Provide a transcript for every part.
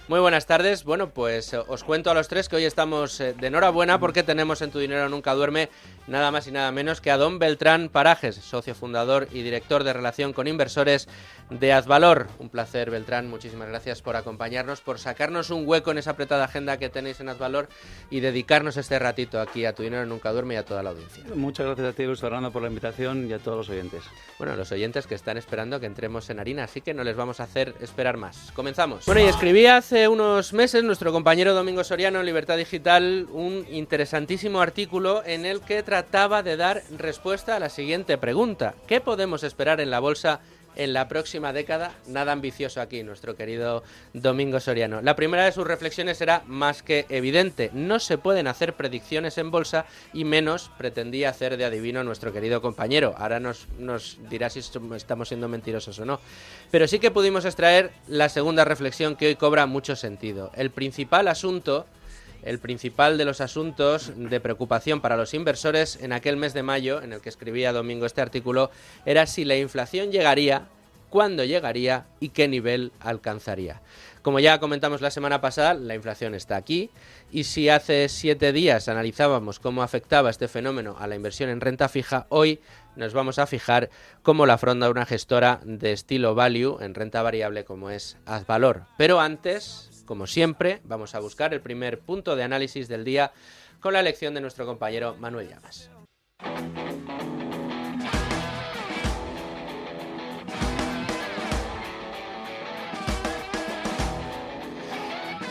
Muy buenas tardes. Bueno, pues os cuento a los tres que hoy estamos de enhorabuena porque tenemos en Tu Dinero Nunca Duerme nada más y nada menos que a don Beltrán Parajes, socio fundador y director de relación con inversores de Azvalor. Un placer, Beltrán. Muchísimas gracias por acompañarnos, por sacarnos un hueco en esa apretada agenda que tenéis en Azvalor y dedicarnos este ratito aquí a Tu Dinero Nunca Duerme y a toda la audiencia. Muchas gracias a ti, Luis Fernando, por la invitación y a todos los oyentes. Bueno, los oyentes que están esperando que entremos en harina, así que no les vamos a hacer esperar más. Comenzamos. Bueno, y escribí hace unos meses nuestro compañero Domingo Soriano en Libertad Digital un interesantísimo artículo en el que trataba de dar respuesta a la siguiente pregunta: ¿qué podemos esperar en la bolsa en la próxima década? Nada ambicioso aquí, nuestro querido Domingo Soriano. La primera de sus reflexiones era más que evidente: no se pueden hacer predicciones en bolsa, y menos pretendía hacer de adivino nuestro querido compañero. Ahora nos dirá si estamos siendo mentirosos o no. Pero sí que pudimos extraer la segunda reflexión, que hoy cobra mucho sentido. El principal de los asuntos de preocupación para los inversores en aquel mes de mayo, en el que escribía Domingo este artículo, era si la inflación llegaría, cuándo llegaría y qué nivel alcanzaría. Como ya comentamos la semana pasada, la inflación está aquí, y si hace 7 días analizábamos cómo afectaba este fenómeno a la inversión en renta fija, hoy nos vamos a fijar cómo la afronta una gestora de estilo value en renta variable como es Azvalor. Pero antes, como siempre, vamos a buscar el primer punto de análisis del día con la elección de nuestro compañero Manuel Llamas.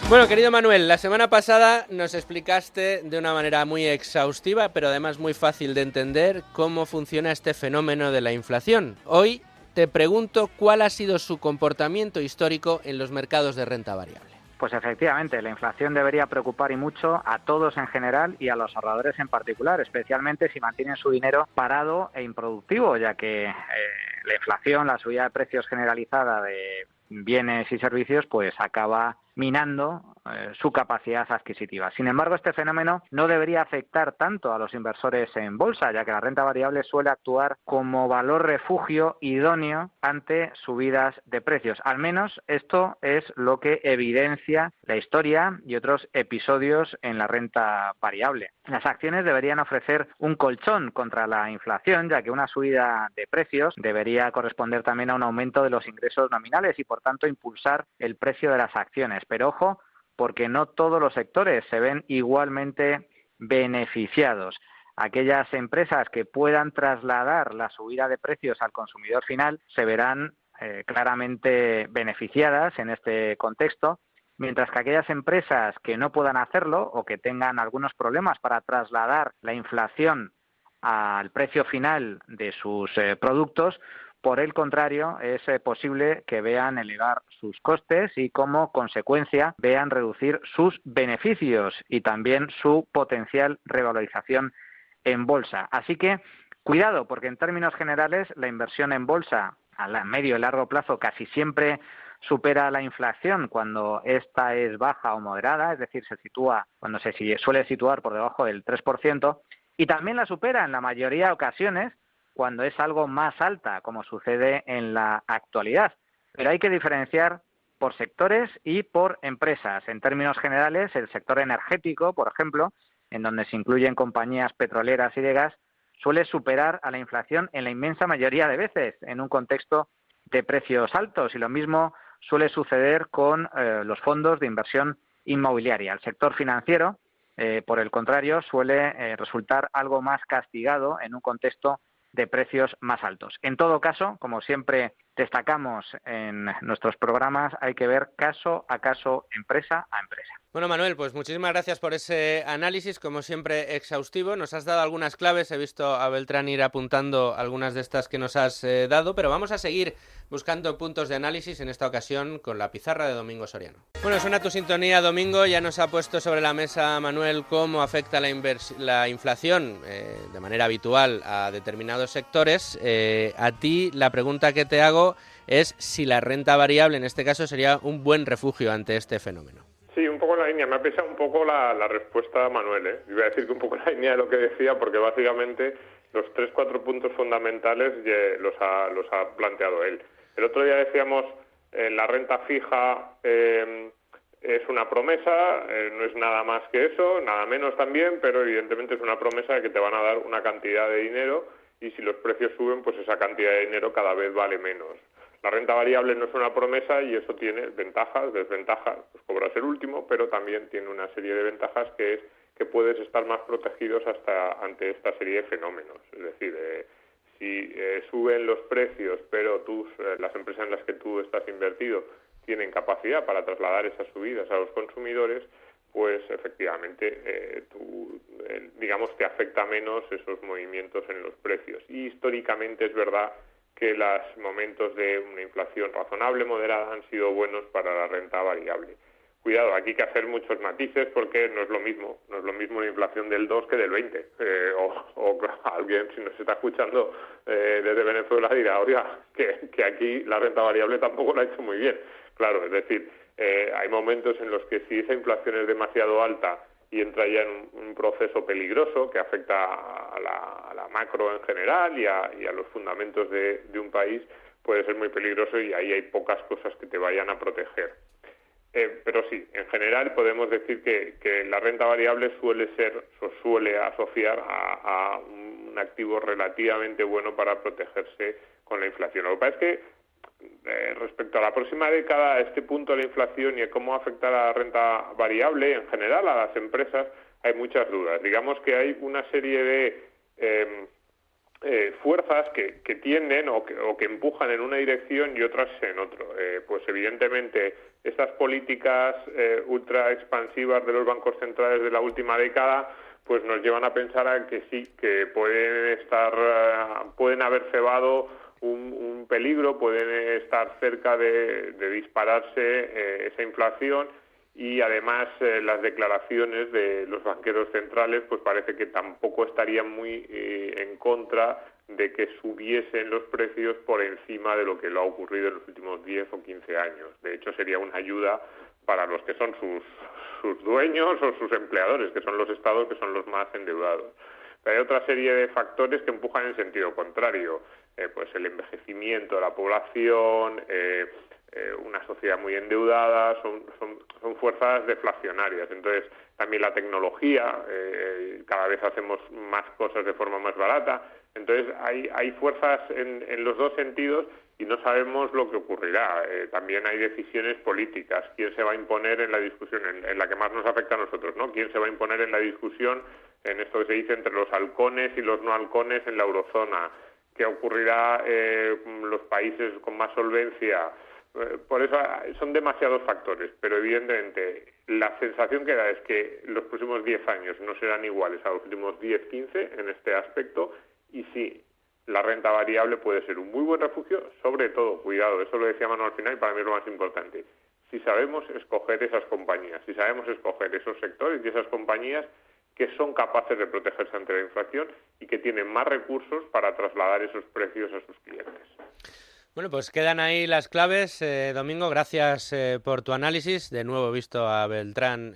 Bueno, querido Manuel, la semana pasada nos explicaste de una manera muy exhaustiva, pero además muy fácil de entender, cómo funciona este fenómeno de la inflación. Hoy te pregunto cuál ha sido su comportamiento histórico en los mercados de renta variable. Pues efectivamente, la inflación debería preocupar y mucho a todos en general y a los ahorradores en particular, especialmente si mantienen su dinero parado e improductivo, ya que la inflación, la subida de precios generalizada de bienes y servicios, pues acaba minando su capacidad adquisitiva. Sin embargo, este fenómeno no debería afectar tanto a los inversores en bolsa, ya que la renta variable suele actuar como valor refugio idóneo ante subidas de precios. Al menos esto es lo que evidencia la historia y otros episodios en la renta variable. Las acciones deberían ofrecer un colchón contra la inflación, ya que una subida de precios debería corresponder también a un aumento de los ingresos nominales y, por tanto, impulsar el precio de las acciones. Pero ojo, porque no todos los sectores se ven igualmente beneficiados. Aquellas empresas que puedan trasladar la subida de precios al consumidor final se verán claramente beneficiadas en este contexto, mientras que aquellas empresas que no puedan hacerlo o que tengan algunos problemas para trasladar la inflación al precio final de sus productos, por el contrario, es posible que vean elevar sus costes y, como consecuencia, vean reducir sus beneficios y también su potencial revalorización en bolsa. Así que, cuidado, porque en términos generales la inversión en bolsa a medio y largo plazo casi siempre supera la inflación cuando esta es baja o moderada, es decir, cuando se suele situar por debajo del 3%, y también la supera en la mayoría de ocasiones cuando es algo más alta, como sucede en la actualidad. Pero hay que diferenciar por sectores y por empresas. En términos generales, el sector energético, por ejemplo, en donde se incluyen compañías petroleras y de gas, suele superar a la inflación en la inmensa mayoría de veces en un contexto de precios altos, y lo mismo suele suceder con los fondos de inversión inmobiliaria. El sector financiero, por el contrario, suele resultar algo más castigado en un contexto de precios más altos. En todo caso, como siempre destacamos en nuestros programas, hay que ver caso a caso, empresa a empresa. Bueno, Manuel, pues muchísimas gracias por ese análisis, como siempre exhaustivo. Nos has dado algunas claves, he visto a Beltrán ir apuntando algunas de estas que nos has dado, pero vamos a seguir buscando puntos de análisis, en esta ocasión con la pizarra de Domingo Soriano. Bueno, suena tu sintonía, Domingo. Ya nos ha puesto sobre la mesa, Manuel, cómo afecta la inflación de manera habitual a determinados sectores. A ti la pregunta que te hago es si la renta variable, en este caso, sería un buen refugio ante este fenómeno. Sí, un poco en la línea. Me ha pesado un poco la respuesta de Manuel. Iba a decir que un poco en la línea de lo que decía, porque básicamente los 3-4 puntos fundamentales los ha planteado él. El otro día decíamos, la renta fija es una promesa, no es nada más que eso, nada menos también, pero evidentemente es una promesa de que te van a dar una cantidad de dinero y si los precios suben, pues esa cantidad de dinero cada vez vale menos. La renta variable no es una promesa y eso tiene ventajas, desventajas, pues cobras el último, pero también tiene una serie de ventajas que es que puedes estar más protegidos ante esta serie de fenómenos. Es decir, si suben los precios, pero las empresas en las que tú estás invertido tienen capacidad para trasladar esas subidas a los consumidores, pues efectivamente digamos que afecta menos esos movimientos en los precios. Y históricamente es verdad que los momentos de una inflación razonable, moderada, han sido buenos para la renta variable. Cuidado, aquí hay que hacer muchos matices porque no es lo mismo una inflación del 2 que del 20. O alguien, si nos está escuchando desde Venezuela, dirá, oiga, que aquí la renta variable tampoco lo ha hecho muy bien. Claro, es decir, hay momentos en los que si esa inflación es demasiado alta y entra ya en un proceso peligroso que afecta a la macro en general y a los fundamentos de un país, puede ser muy peligroso y ahí hay pocas cosas que te vayan a proteger. Pero sí, en general podemos decir que la renta variable suele asociar a un activo relativamente bueno para protegerse con la inflación. Lo que pasa es que respecto a la próxima década, a este punto de la inflación y a cómo afecta la renta variable en general a las empresas, hay muchas dudas. Digamos que hay una serie de fuerzas que tienden o que empujan en una dirección y otras en otro. Pues evidentemente estas políticas ultra expansivas de los bancos centrales de la última década pues nos llevan a pensar a que sí, que pueden haber cebado un peligro, pueden estar cerca de dispararse esa inflación y además las declaraciones de los banqueros centrales pues parece que tampoco estarían muy en contra de que subiesen los precios por encima de lo que lo ha ocurrido en los últimos 10 o 15 años. De hecho, sería una ayuda para los que son sus dueños o sus empleadores, que son los estados que son los más endeudados. Pero hay otra serie de factores que empujan en sentido contrario, pues el envejecimiento de la población, una sociedad muy endeudada, son fuerzas deflacionarias. Entonces, también la tecnología, cada vez hacemos más cosas de forma más barata. Entonces, hay fuerzas en los dos sentidos y no sabemos lo que ocurrirá. También hay decisiones políticas. ¿Quién se va a imponer en la discusión, en la que más nos afecta a nosotros, ¿no? ¿Quién se va a imponer en la discusión, en esto que se dice entre los halcones y los no halcones en la eurozona? ¿Qué ocurrirá con los países con más solvencia? Por eso son demasiados factores, pero evidentemente la sensación que da es que los próximos 10 años no serán iguales a los últimos 10, 15 en este aspecto y sí, la renta variable puede ser un muy buen refugio, sobre todo, cuidado, eso lo decía Manu al final y para mí es lo más importante, si sabemos escoger esas compañías, si sabemos escoger esos sectores y esas compañías que son capaces de protegerse ante la inflación y que tienen más recursos para trasladar esos precios a sus clientes. Bueno, pues quedan ahí las claves. Domingo, gracias por tu análisis. De nuevo he visto a Beltrán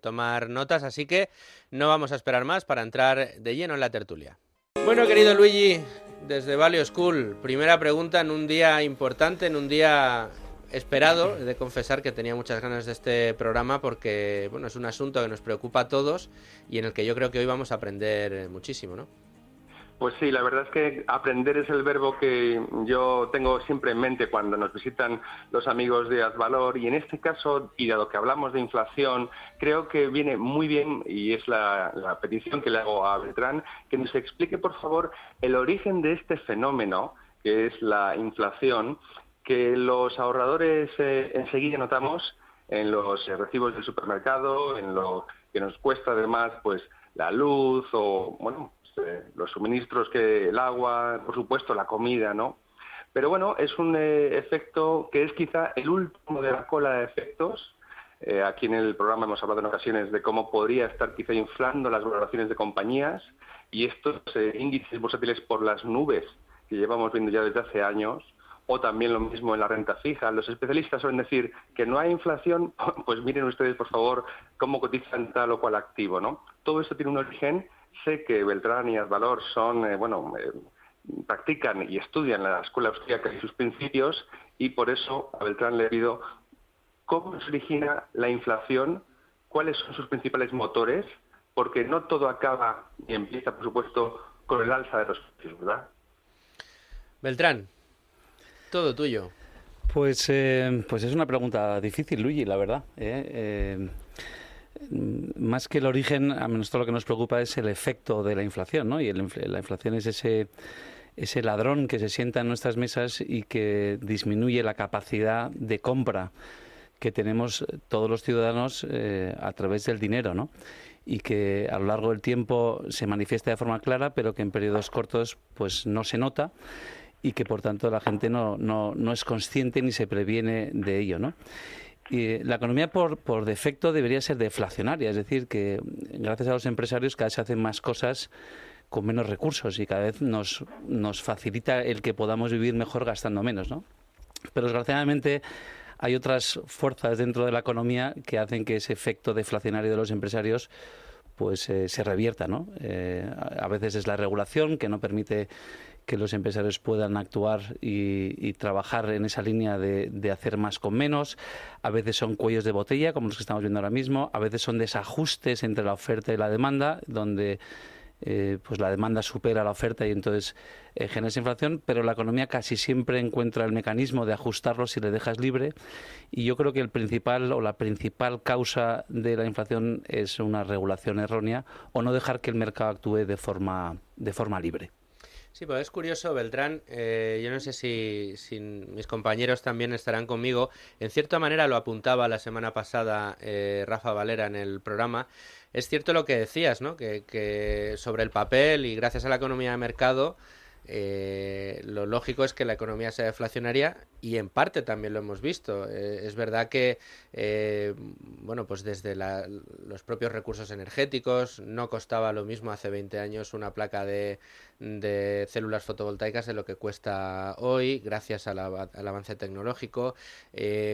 tomar notas, así que no vamos a esperar más para entrar de lleno en la tertulia. Bueno, querido Luigi, desde Value School, primera pregunta en un día importante, en un día esperado. He de confesar que tenía muchas ganas de este programa porque bueno, es un asunto que nos preocupa a todos y en el que yo creo que hoy vamos a aprender muchísimo, ¿no? Pues sí, la verdad es que aprender es el verbo que yo tengo siempre en mente cuando nos visitan los amigos de Advalor y en este caso, y dado que hablamos de inflación, creo que viene muy bien, y es la petición que le hago a Beltrán, que nos explique por favor el origen de este fenómeno, que es la inflación, que los ahorradores enseguida notamos en los recibos del supermercado, en lo que nos cuesta además pues la luz o bueno los suministros, el agua, por supuesto la comida, ¿no? Pero bueno, es un efecto que es quizá el último de la cola de efectos. Aquí en el programa hemos hablado en ocasiones de cómo podría estar quizá inflando las valoraciones de compañías y estos índices bursátiles por las nubes que llevamos viendo ya desde hace años, o también lo mismo en la renta fija. Los especialistas suelen decir que no hay inflación, pues miren ustedes por favor cómo cotizan tal o cual activo, ¿no? Todo esto tiene un origen. Sé que Beltrán y Advalor practican y estudian la escuela austríaca y sus principios y por eso a Beltrán le pido cómo se origina la inflación, cuáles son sus principales motores, porque no todo acaba y empieza, por supuesto, con el alza de los precios, ¿verdad? Beltrán, todo tuyo. Pues es una pregunta difícil, Luigi, la verdad. Más que el origen, a nosotros lo que nos preocupa es el efecto de la inflación, ¿no? Y la inflación es ese ladrón que se sienta en nuestras mesas y que disminuye la capacidad de compra que tenemos todos los ciudadanos a través del dinero, ¿no? Y que a lo largo del tiempo se manifiesta de forma clara, pero que en periodos cortos pues no se nota y que por tanto la gente no es consciente ni se previene de ello, ¿no? Y la economía por defecto debería ser deflacionaria, es decir, que gracias a los empresarios cada vez se hacen más cosas con menos recursos y cada vez nos facilita el que podamos vivir mejor gastando menos, ¿no? Pero desgraciadamente hay otras fuerzas dentro de la economía que hacen que ese efecto deflacionario de los empresarios pues se revierta, ¿no? A veces es la regulación que no permite que los empresarios puedan actuar y trabajar en esa línea de hacer más con menos. A veces son cuellos de botella, como los que estamos viendo ahora mismo. A veces son desajustes entre la oferta y la demanda, donde pues la demanda supera la oferta y entonces genera esa inflación, pero la economía casi siempre encuentra el mecanismo de ajustarlo si le dejas libre, y yo creo que la principal causa de la inflación es una regulación errónea o no dejar que el mercado actúe de forma libre. Sí, pues es curioso, Beltrán, yo no sé si mis compañeros también estarán conmigo. En cierta manera lo apuntaba la semana pasada Rafa Valera en el programa. Es cierto lo que decías, ¿no? Que sobre el papel y gracias a la economía de mercado, lo lógico es que la economía sea deflacionaria y en parte también lo hemos visto. Es verdad que bueno, pues desde los propios recursos energéticos no costaba lo mismo hace 20 años una placa de células fotovoltaicas de lo que cuesta hoy, gracias al avance tecnológico.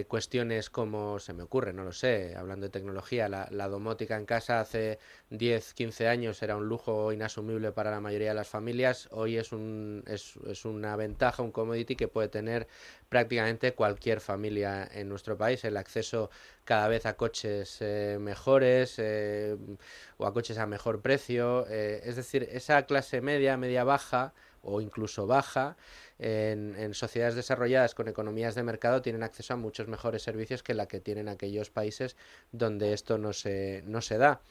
Cuestiones como, se me ocurre, no lo sé, hablando de tecnología, la domótica en casa hace 10, 15 años era un lujo inasumible para la mayoría de las familias. Hoy es una ventaja, un commodity que puede tener prácticamente cualquier familia en nuestro país. El acceso cada vez a coches mejores o a coches a mejor precio, es decir, esa clase media baja o incluso baja en sociedades desarrolladas con economías de mercado tienen acceso a muchos mejores servicios que la que tienen aquellos países donde esto no se da.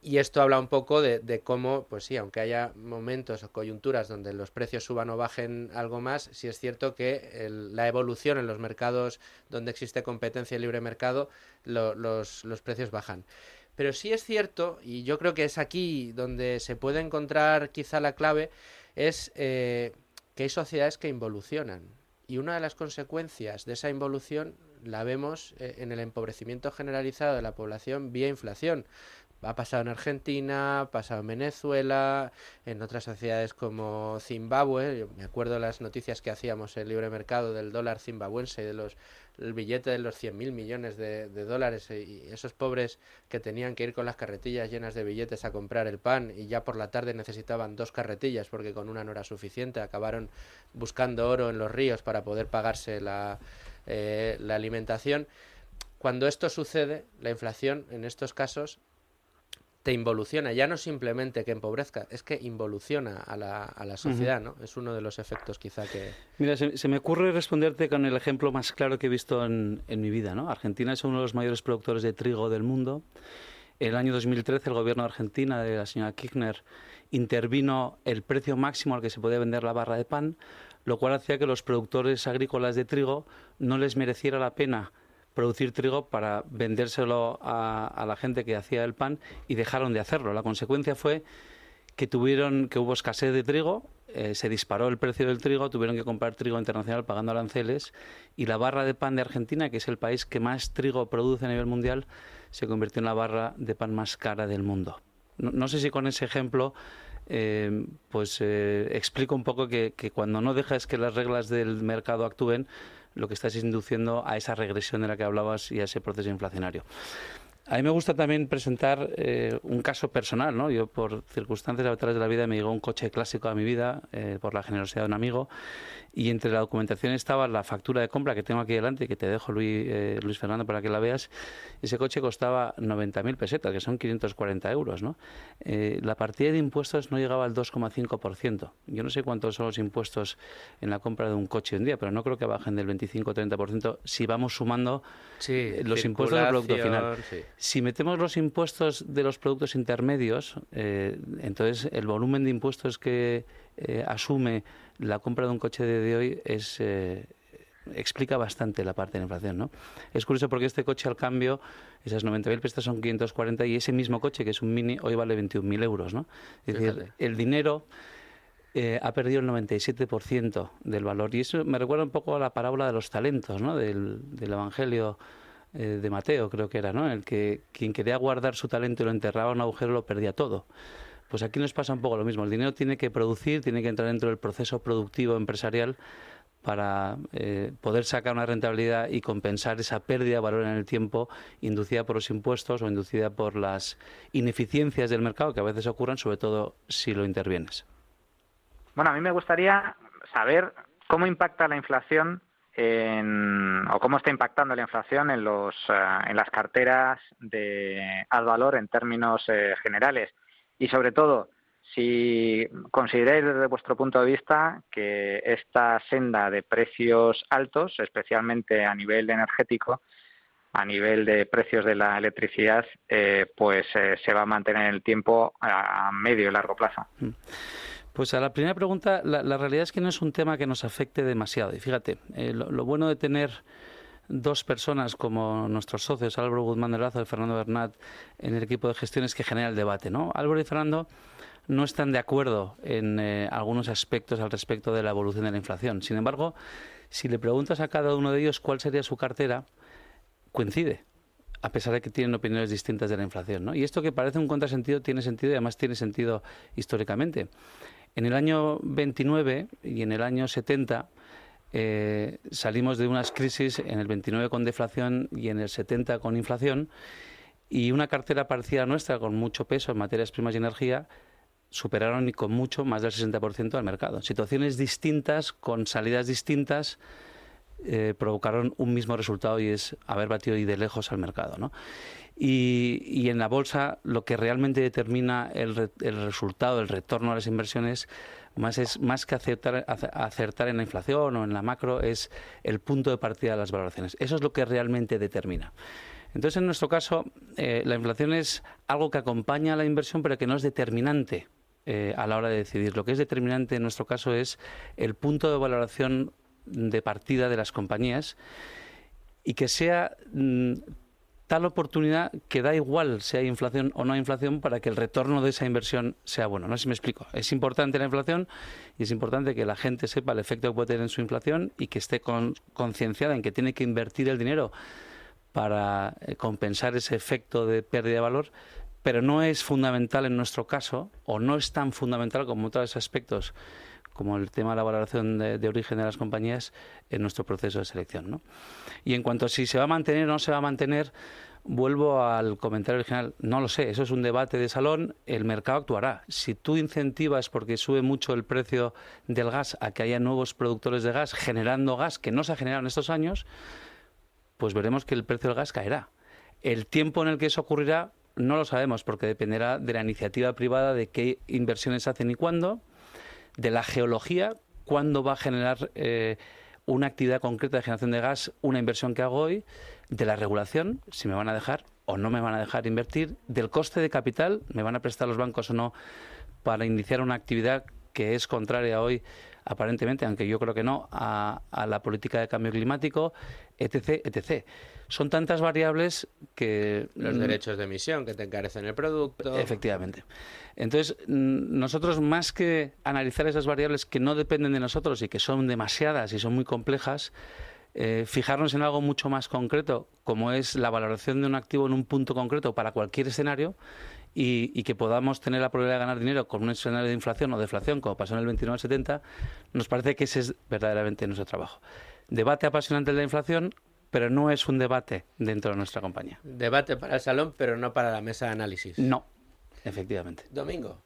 Y esto habla un poco de cómo, pues sí, aunque haya momentos o coyunturas donde los precios suban o bajen algo más, sí es cierto que la evolución en los mercados donde existe competencia y libre mercado, los precios bajan. Pero sí es cierto, y yo creo que es aquí donde se puede encontrar quizá la clave, es que hay sociedades que involucionan. Y una de las consecuencias de esa involución la vemos en el empobrecimiento generalizado de la población vía inflación. Ha pasado en Argentina, ha pasado en Venezuela, en otras sociedades como Zimbabue. Yo me acuerdo de las noticias que hacíamos en Libre Mercado del dólar zimbabuense, el billete de los 100.000 millones de dólares, y esos pobres que tenían que ir con las carretillas llenas de billetes a comprar el pan y ya por la tarde necesitaban 2 carretillas porque con una no era suficiente. Acabaron buscando oro en los ríos para poder pagarse la alimentación. Cuando esto sucede, la inflación en estos casos te involuciona, ya no simplemente que empobrezca, es que involuciona a la sociedad, ¿no? Es uno de los efectos quizá que... Mira, se me ocurre responderte con el ejemplo más claro que he visto en mi vida, ¿no? Argentina es uno de los mayores productores de trigo del mundo. En el año 2013 el gobierno de Argentina, de la señora Kirchner, intervino el precio máximo al que se podía vender la barra de pan, lo cual hacía que los productores agrícolas de trigo no les mereciera la pena producir trigo para vendérselo a la gente que hacía el pan, y dejaron de hacerlo. La consecuencia fue que hubo escasez de trigo, se disparó el precio del trigo, tuvieron que comprar trigo internacional pagando aranceles, y la barra de pan de Argentina, que es el país que más trigo produce a nivel mundial, se convirtió en la barra de pan más cara del mundo. No sé si con ese ejemplo explico un poco que cuando no dejas que las reglas del mercado actúen, lo que estás induciendo a esa regresión de la que hablabas y a ese proceso inflacionario. A mí me gusta también presentar un caso personal, ¿no? Yo, por circunstancias a través de la vida, me llegó un coche clásico a mi vida por la generosidad de un amigo, y entre la documentación estaba la factura de compra que tengo aquí delante, que te dejo, Luis Fernando, para que la veas. Ese coche costaba 90.000 pesetas, que son 540 euros, ¿no? La partida de impuestos no llegaba al 2,5%. Yo no sé cuántos son los impuestos en la compra de un coche hoy en día, pero no creo que bajen del 25 o 30% si vamos sumando los impuestos del producto final. Sí. Si metemos los impuestos de los productos intermedios, entonces el volumen de impuestos que asume la compra de un coche de hoy explica bastante la parte de la inflación, ¿no? Es curioso porque este coche al cambio, esas 90.000 pesetas son 540 y ese mismo coche, que es un Mini, hoy vale 21.000 euros, ¿no? Es decir, el dinero ha perdido el 97% del valor. Y eso me recuerda un poco a la parábola de los talentos, ¿no? Del Evangelio de Mateo, creo que era, ¿no? En el que quien quería guardar su talento y lo enterraba en un agujero lo perdía todo. Pues aquí nos pasa un poco lo mismo. El dinero tiene que producir, tiene que entrar dentro del proceso productivo empresarial para poder sacar una rentabilidad y compensar esa pérdida de valor en el tiempo inducida por los impuestos o inducida por las ineficiencias del mercado que a veces ocurren, sobre todo si lo intervienes. Bueno, a mí me gustaría saber cómo impacta la inflación o cómo está impactando la inflación en las carteras de Advalor en términos generales. Y sobre todo, si consideráis desde vuestro punto de vista que esta senda de precios altos, especialmente a nivel energético, a nivel de precios de la electricidad, se va a mantener en el tiempo a medio y largo plazo. Pues a la primera pregunta, la realidad es que no es un tema que nos afecte demasiado. Y fíjate, lo bueno de tener dos personas como nuestros socios, Álvaro Guzmán del Lazo y Fernando Bernat, en el equipo de gestión es que genera el debate, ¿no? Álvaro y Fernando no están de acuerdo en algunos aspectos al respecto de la evolución de la inflación. Sin embargo, si le preguntas a cada uno de ellos cuál sería su cartera, coincide, a pesar de que tienen opiniones distintas de la inflación, ¿no? Y esto que parece un contrasentido tiene sentido y además tiene sentido históricamente. En el año 29 y en el año 70 salimos de unas crisis, en el 29 con deflación y en el 70 con inflación, y una cartera parecida a nuestra, con mucho peso en materias primas y energía, superaron y con mucho más del 60% al mercado. Situaciones distintas, con salidas distintas, provocaron un mismo resultado y es haber batido y de lejos al mercado, ¿no? Y en la bolsa lo que realmente determina el resultado, el retorno a las inversiones, más que acertar en la inflación o en la macro, es el punto de partida de las valoraciones. Eso es lo que realmente determina. Entonces, en nuestro caso, la inflación es algo que acompaña a la inversión, pero que no es determinante a la hora de decidir. Lo que es determinante en nuestro caso es el punto de valoración de partida de las compañías y que sea tal oportunidad que da igual si hay inflación o no hay inflación para que el retorno de esa inversión sea bueno. No sé si me explico. Es importante la inflación y es importante que la gente sepa el efecto que puede tener en su inflación y que esté concienciada en que tiene que invertir el dinero para compensar ese efecto de pérdida de valor, pero no es fundamental en nuestro caso, o no es tan fundamental como otros aspectos, como el tema de la valoración de origen de las compañías en nuestro proceso de selección, ¿no? Y en cuanto a si se va a mantener o no se va a mantener, vuelvo al comentario original. No lo sé, eso es un debate de salón, el mercado actuará. Si tú incentivas porque sube mucho el precio del gas a que haya nuevos productores de gas generando gas que no se ha generado en estos años, pues veremos que el precio del gas caerá. El tiempo en el que eso ocurrirá no lo sabemos porque dependerá de la iniciativa privada, de qué inversiones hacen y cuándo, de la geología, cuándo va a generar una actividad concreta de generación de gas, una inversión que hago hoy, de la regulación, si me van a dejar o no me van a dejar invertir, del coste de capital, me van a prestar los bancos o no para iniciar una actividad que es contraria hoy, aparentemente, aunque yo creo que no, a la política de cambio climático, etc., etc. Son tantas variables que... Los derechos de emisión que te encarecen el producto. Efectivamente. Entonces, nosotros, más que analizar esas variables que no dependen de nosotros y que son demasiadas y son muy complejas, fijarnos en algo mucho más concreto, como es la valoración de un activo en un punto concreto para cualquier escenario, y que podamos tener la probabilidad de ganar dinero con un escenario de inflación o deflación, como pasó en el 29-70, nos parece que ese es verdaderamente nuestro trabajo. Debate apasionante de la inflación, pero no es un debate dentro de nuestra compañía. Debate para el salón, pero no para la mesa de análisis. No, efectivamente. Domingo.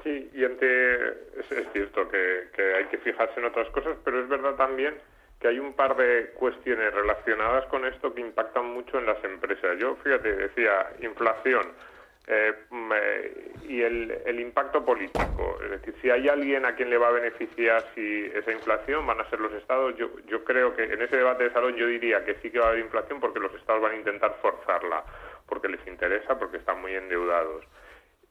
Sí, Es cierto que hay que fijarse en otras cosas, pero es verdad también que hay un par de cuestiones relacionadas con esto que impactan mucho en las empresas. Yo, fíjate, decía inflación y el impacto político. Es decir, si hay alguien a quien le va a beneficiar si esa inflación, van a ser los estados. Yo creo que en ese debate de salón yo diría que sí que va a haber inflación porque los estados van a intentar forzarla, porque les interesa, porque están muy endeudados.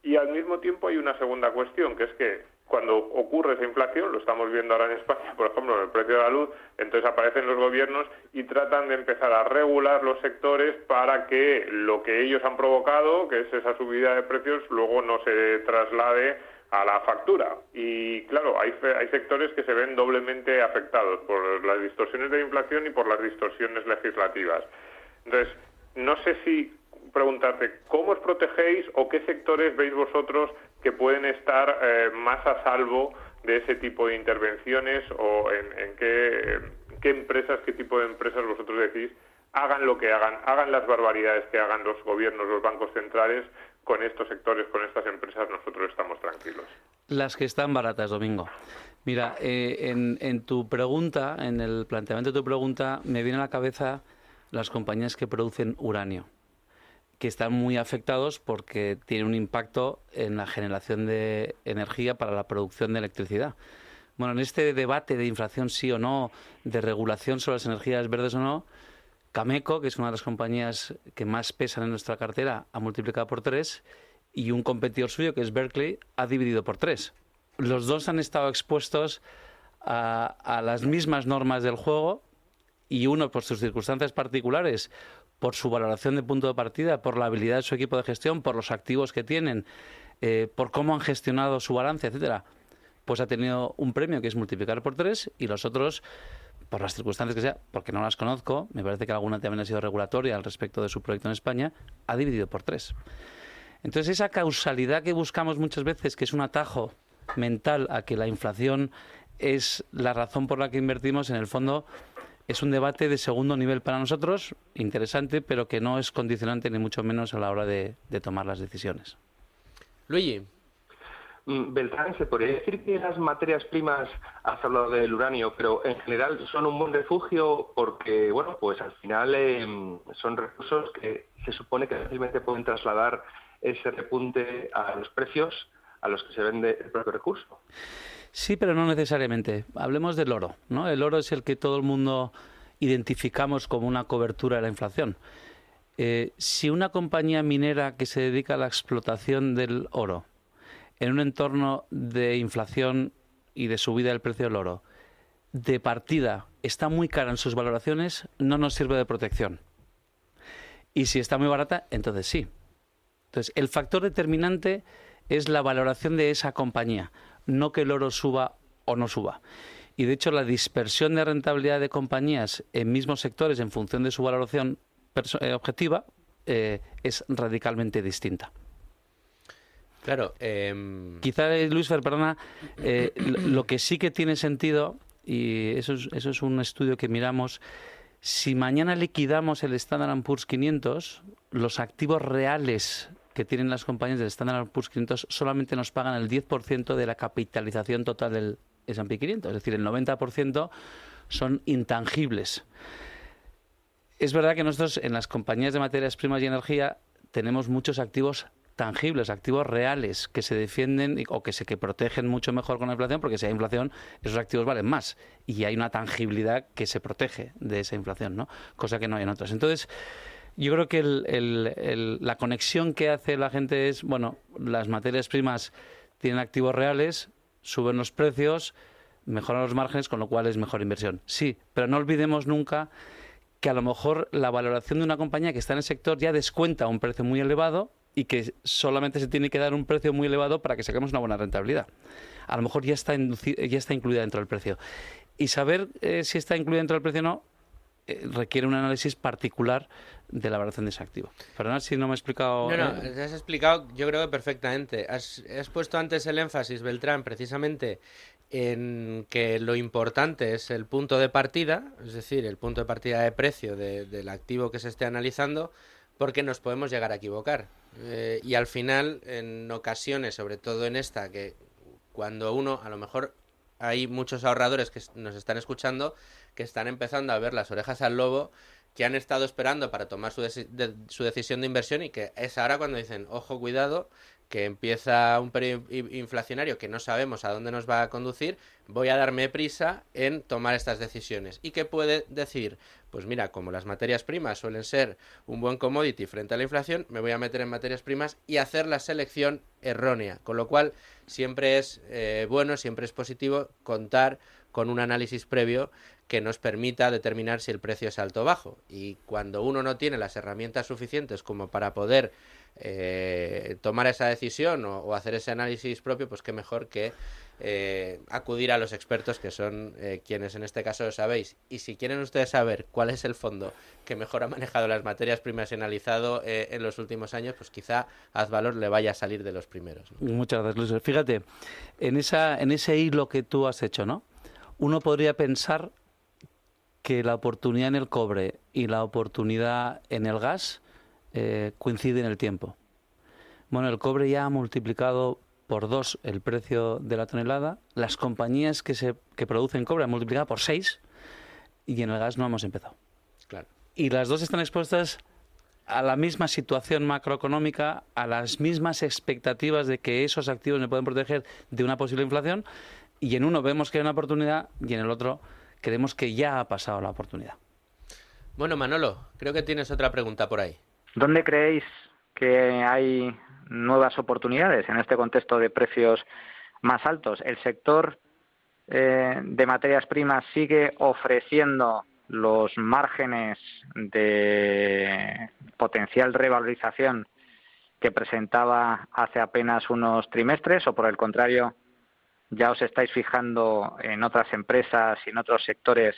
Y al mismo tiempo hay una segunda cuestión, que es que cuando ocurre esa inflación, lo estamos viendo ahora en España, por ejemplo, en el precio de la luz, entonces aparecen los gobiernos y tratan de empezar a regular los sectores para que lo que ellos han provocado, que es esa subida de precios, luego no se traslade a la factura. Y claro, hay sectores que se ven doblemente afectados por las distorsiones de la inflación y por las distorsiones legislativas. Entonces, no sé si preguntarte cómo os protegéis o qué sectores veis vosotros que pueden estar más a salvo de ese tipo de intervenciones, o en qué empresas, qué tipo de empresas vosotros decís hagan lo que hagan las barbaridades que hagan los gobiernos, los bancos centrales, con estos sectores, con estas empresas, nosotros estamos tranquilos. Las que están baratas, Domingo. Mira, en tu pregunta, en el planteamiento de tu pregunta, me viene a la cabeza las compañías que producen uranio, que están muy afectados porque tiene un impacto en la generación de energía para la producción de electricidad. Bueno, en este debate de inflación sí o no, de regulación sobre las energías verdes o no, Cameco, que es una de las compañías que más pesan en nuestra cartera, ha multiplicado por 3, y un competidor suyo, que es Berkeley, ha dividido por 3. Los dos han estado expuestos a las mismas normas del juego, y uno por sus circunstancias particulares, por su valoración de punto de partida, por la habilidad de su equipo de gestión, por los activos que tienen, por cómo han gestionado su balance, etcétera, pues ha tenido un premio que es multiplicar por 3, y los otros, por las circunstancias que sea, porque no las conozco, me parece que alguna también ha sido regulatoria al respecto de su proyecto en España, ha dividido por 3. Entonces, esa causalidad que buscamos muchas veces, que es un atajo mental a que la inflación es la razón por la que invertimos, en el fondo es un debate de segundo nivel para nosotros, interesante, pero que no es condicionante ni mucho menos a la hora de tomar las decisiones. Luigi. Beltrán, se podría decir que las materias primas, has hablado del uranio, pero en general son un buen refugio porque, bueno, pues al final son recursos que se supone que fácilmente pueden trasladar ese repunte a los precios a los que se vende el propio recurso. Sí, pero no necesariamente. Hablemos del oro, ¿no? El oro es el que todo el mundo identificamos como una cobertura de la inflación. Si una compañía minera que se dedica a la explotación del oro, en un entorno de inflación y de subida del precio del oro, de partida está muy cara en sus valoraciones, no nos sirve de protección. Y si está muy barata, entonces sí. Entonces, el factor determinante es la valoración de esa compañía, no que el oro suba o no suba. Y de hecho, la dispersión de rentabilidad de compañías en mismos sectores en función de su valoración objetiva es radicalmente distinta. Claro. Quizá, Luis Fer, perdona, lo que sí que tiene sentido, y eso es un estudio que miramos, si mañana liquidamos el Standard & Poor's 500, los activos reales que tienen las compañías del Standard & Poor's 500 solamente nos pagan el 10% de la capitalización total del S&P 500, es decir, el 90% son intangibles. Es verdad que nosotros en las compañías de materias primas y energía tenemos muchos activos tangibles, activos reales que se defienden o que protegen mucho mejor con la inflación, porque si hay inflación esos activos valen más y hay una tangibilidad que se protege de esa inflación, ¿no? Cosa que no hay en otras. Entonces, yo creo que la conexión que hace la gente es, bueno, las materias primas tienen activos reales, suben los precios, mejoran los márgenes, con lo cual es mejor inversión. Sí, pero no olvidemos nunca que a lo mejor la valoración de una compañía que está en el sector ya descuenta un precio muy elevado y que solamente se tiene que dar un precio muy elevado para que saquemos una buena rentabilidad. A lo mejor ya está incluida dentro del precio. Y saber si está incluida dentro del precio o no requiere un análisis particular de la valoración de ese activo. Perdona si no me he explicado. No, te has explicado yo creo que perfectamente. Has puesto antes el énfasis, Beltrán, precisamente en que lo importante es el punto de partida, es decir, el punto de partida de precio del activo que se esté analizando, porque nos podemos llegar a equivocar. Y al final, en ocasiones, sobre todo en esta, que cuando uno, a lo mejor hay muchos ahorradores que nos están escuchando que están empezando a ver las orejas al lobo, que han estado esperando para tomar su decisión de inversión y que es ahora cuando dicen, ojo, cuidado, que empieza un periodo inflacionario que no sabemos a dónde nos va a conducir, voy a darme prisa en tomar estas decisiones. ¿Y qué puede decir? Pues mira, como las materias primas suelen ser un buen commodity frente a la inflación, me voy a meter en materias primas y hacer la selección errónea. Con lo cual, siempre es bueno, siempre es positivo contar con un análisis previo que nos permita determinar si el precio es alto o bajo. Y cuando uno no tiene las herramientas suficientes como para poder tomar esa decisión o hacer ese análisis propio, pues qué mejor que acudir a los expertos, que son quienes en este caso lo sabéis. Y si quieren ustedes saber cuál es el fondo que mejor ha manejado las materias primas y analizado en los últimos años, pues quizá Azvalor le vaya a salir de los primeros, ¿no? Muchas gracias, Luis. Fíjate, en ese hilo que tú has hecho, ¿no? Uno podría pensar que la oportunidad en el cobre y la oportunidad en el gas coincide en el tiempo. Bueno, el cobre ya ha multiplicado por 2 el precio de la tonelada, las compañías que producen cobre han multiplicado por 6 y en el gas no hemos empezado. Claro. Y las dos están expuestas a la misma situación macroeconómica, a las mismas expectativas de que esos activos me pueden proteger de una posible inflación, y en uno vemos que hay una oportunidad y en el otro creemos que ya ha pasado la oportunidad. Bueno, Manolo, creo que tienes otra pregunta por ahí. ¿Dónde creéis que hay nuevas oportunidades en este contexto de precios más altos? ¿El sector de materias primas sigue ofreciendo los márgenes de potencial revalorización que presentaba hace apenas unos trimestres, o por el contrario ya os estáis fijando en otras empresas y en otros sectores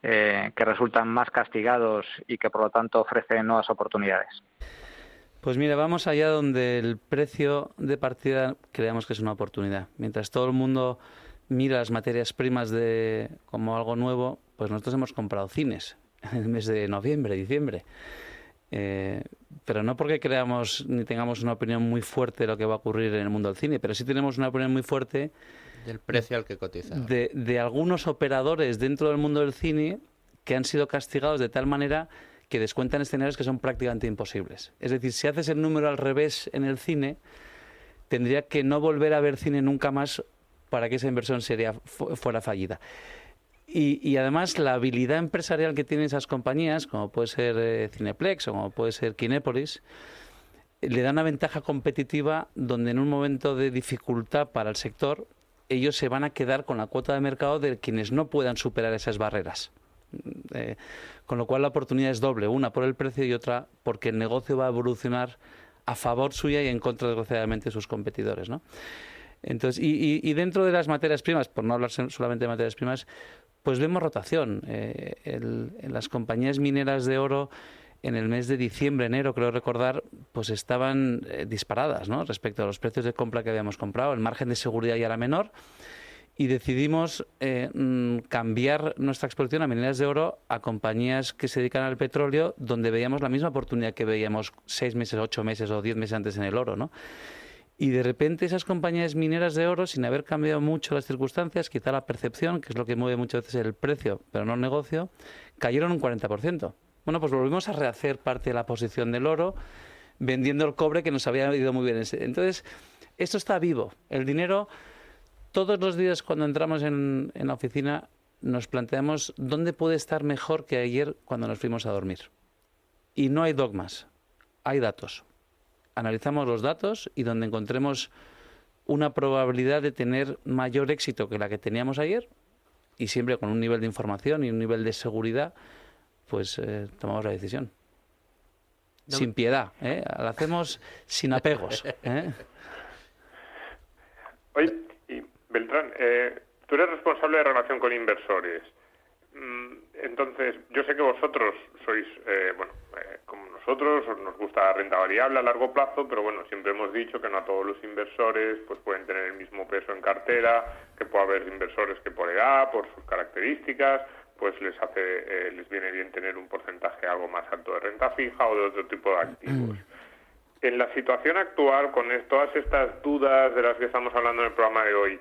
que resultan más castigados y que por lo tanto ofrecen nuevas oportunidades? Pues mira, vamos allá donde el precio de partida creemos que es una oportunidad. Mientras todo el mundo mira las materias primas como algo nuevo, pues nosotros hemos comprado cines en el mes de noviembre, diciembre. Pero no porque creamos ni tengamos una opinión muy fuerte de lo que va a ocurrir en el mundo del cine, pero sí tenemos una opinión muy fuerte del precio al que cotiza. De algunos operadores dentro del mundo del cine que han sido castigados de tal manera que descuentan escenarios que son prácticamente imposibles. Es decir, si haces el número al revés en el cine, tendría que no volver a ver cine nunca más para que esa inversión fuera fallida. Y además la habilidad empresarial que tienen esas compañías, como puede ser Cineplex o como puede ser Kinépolis, le da una ventaja competitiva donde en un momento de dificultad para el sector, ellos se van a quedar con la cuota de mercado de quienes no puedan superar esas barreras. Con lo cual la oportunidad es doble, una por el precio y otra porque el negocio va a evolucionar a favor suya y en contra, desgraciadamente, de sus competidores, ¿no? Entonces, y dentro de las materias primas, por no hablar solamente de materias primas, pues vemos rotación. En las compañías mineras de oro en el mes de diciembre, enero, creo recordar, pues estaban disparadas, ¿no?, respecto a los precios de compra que habíamos comprado. El margen de seguridad ya era menor y decidimos cambiar nuestra exposición a mineras de oro a compañías que se dedican al petróleo, donde veíamos la misma oportunidad que veíamos 6 meses, 8 meses o 10 meses antes en el oro, ¿no? Y de repente esas compañías mineras de oro, sin haber cambiado mucho las circunstancias, quizá la percepción, que es lo que mueve muchas veces el precio, pero no el negocio, cayeron un 40%. Bueno, pues volvimos a rehacer parte de la posición del oro, vendiendo el cobre que nos había ido muy bien. Entonces, esto está vivo. El dinero, todos los días cuando entramos en la oficina, nos planteamos dónde puede estar mejor que ayer cuando nos fuimos a dormir. Y no hay dogmas, hay datos. Analizamos los datos y donde encontremos una probabilidad de tener mayor éxito que la que teníamos ayer, y siempre con un nivel de información y un nivel de seguridad, pues tomamos la decisión. No. Sin piedad, ¿eh? La hacemos sin apegos, ¿eh? Oye, y Beltrán, tú eres responsable de relación con inversores. Entonces, yo sé que vosotros sois, como nosotros, nos gusta la renta variable a largo plazo, pero bueno, siempre hemos dicho que no a todos los inversores pues pueden tener el mismo peso en cartera, que puede haber inversores que por edad, por sus características, pues les viene bien tener un porcentaje algo más alto de renta fija o de otro tipo de activos. En la situación actual, con todas estas dudas de las que estamos hablando en el programa de hoy,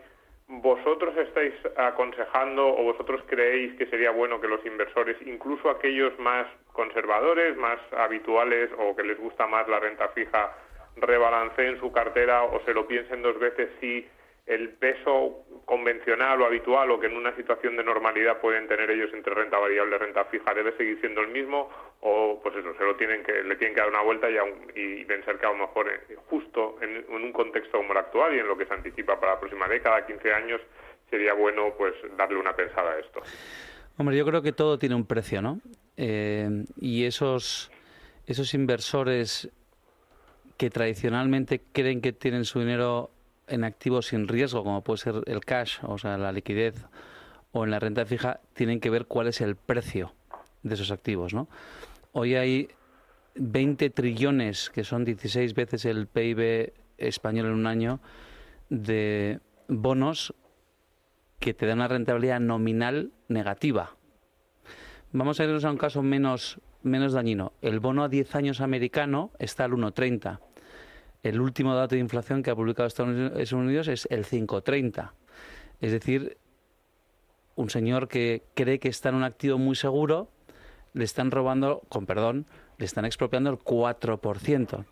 ¿vosotros estáis aconsejando o vosotros creéis que sería bueno que los inversores, incluso aquellos más conservadores, más habituales o que les gusta más la renta fija, rebalanceen su cartera o se lo piensen dos veces si el peso convencional o habitual o que en una situación de normalidad pueden tener ellos entre renta variable y renta fija debe seguir siendo el mismo, o pues eso, le tienen que dar una vuelta y pensar que a lo mejor justo en un contexto como el actual y en lo que se anticipa para la próxima década, 15 años, sería bueno pues darle una pensada a esto? Hombre, yo creo que todo tiene un precio, ¿no? Y esos inversores que tradicionalmente creen que tienen su dinero en activos sin riesgo, como puede ser el cash, o sea, la liquidez, o en la renta fija, tienen que ver cuál es el precio de esos activos, ¿no? Hoy hay 20 trillones, que son 16 veces el PIB español en un año, de bonos que te dan una rentabilidad nominal negativa. Vamos a irnos a un caso menos dañino. El bono a 10 años americano está al 1,30. El último dato de inflación que ha publicado Estados Unidos es el 5,30. Es decir, un señor que cree que está en un activo muy seguro, le están robando, le están expropiando el 4%.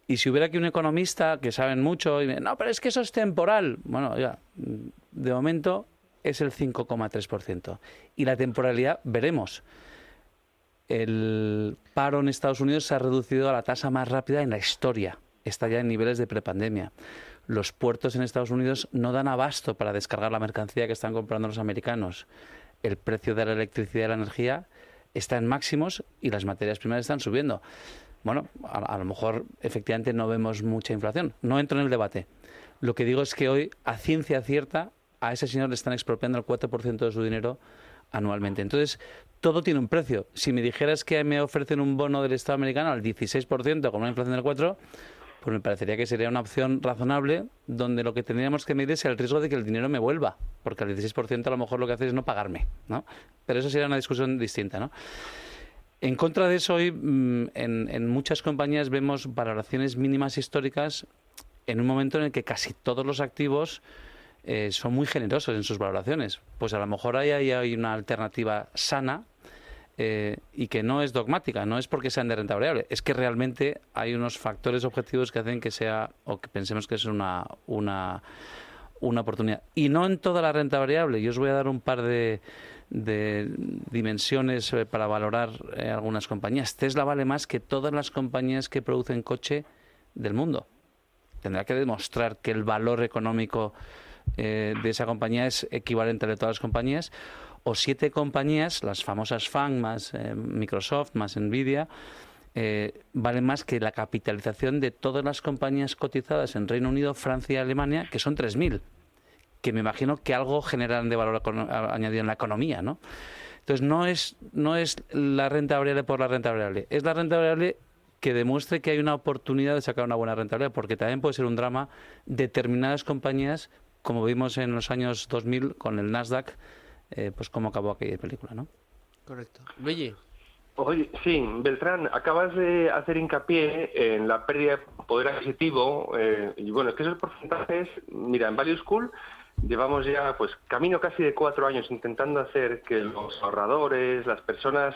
Y si hubiera aquí un economista que saben mucho, y no, pero es que eso es temporal. Bueno, ya, de momento es el 5,3%. Y la temporalidad, veremos. El paro en Estados Unidos se ha reducido a la tasa más rápida en la historia. Está ya en niveles de prepandemia. Los puertos en Estados Unidos no dan abasto para descargar la mercancía que están comprando los americanos. El precio de la electricidad y la energía está en máximos y las materias primas están subiendo. Bueno, a lo mejor efectivamente no vemos mucha inflación. No entro en el debate. Lo que digo es que hoy, a ciencia cierta, a ese señor le están expropiando el 4% de su dinero anualmente. Entonces, todo tiene un precio. Si me dijeras que me ofrecen un bono del Estado americano al 16% con una inflación del 4%, pues me parecería que sería una opción razonable donde lo que tendríamos que medir es el riesgo de que el dinero me vuelva, porque al 16% a lo mejor lo que hace es no pagarme, ¿no? Pero eso sería una discusión distinta, ¿no? En contra de eso, hoy en muchas compañías vemos valoraciones mínimas históricas en un momento en el que casi todos los activos son muy generosos en sus valoraciones. Pues a lo mejor ahí hay una alternativa sana y que no es dogmática, no es porque sean de renta variable, es que realmente hay unos factores objetivos que hacen que sea, o que pensemos que es una oportunidad. Y no en toda la renta variable. Yo os voy a dar un par de dimensiones para valorar algunas compañías. Tesla vale más que todas las compañías que producen coche del mundo. Tendrá que demostrar que el valor económico de esa compañía es equivalente al de todas las compañías, o 7 compañías, las famosas FANG más Microsoft más Nvidia, valen más que la capitalización de todas las compañías cotizadas en Reino Unido, Francia y Alemania, que son 3.000, que me imagino que algo generan de valor añadido en la economía, ¿no? Entonces no es la renta variable por la renta variable, es la renta variable que demuestre que hay una oportunidad de sacar una buena rentabilidad, porque también puede ser un drama determinadas compañías, como vimos en los años 2000 con el Nasdaq, pues cómo acabó aquella película, ¿no? Correcto. Luigi. Oye, sí, Beltrán, acabas de hacer hincapié en la pérdida de poder adquisitivo, y bueno, es que esos porcentajes, mira, en Value School llevamos ya pues camino casi de 4 años intentando hacer que los ahorradores, las personas,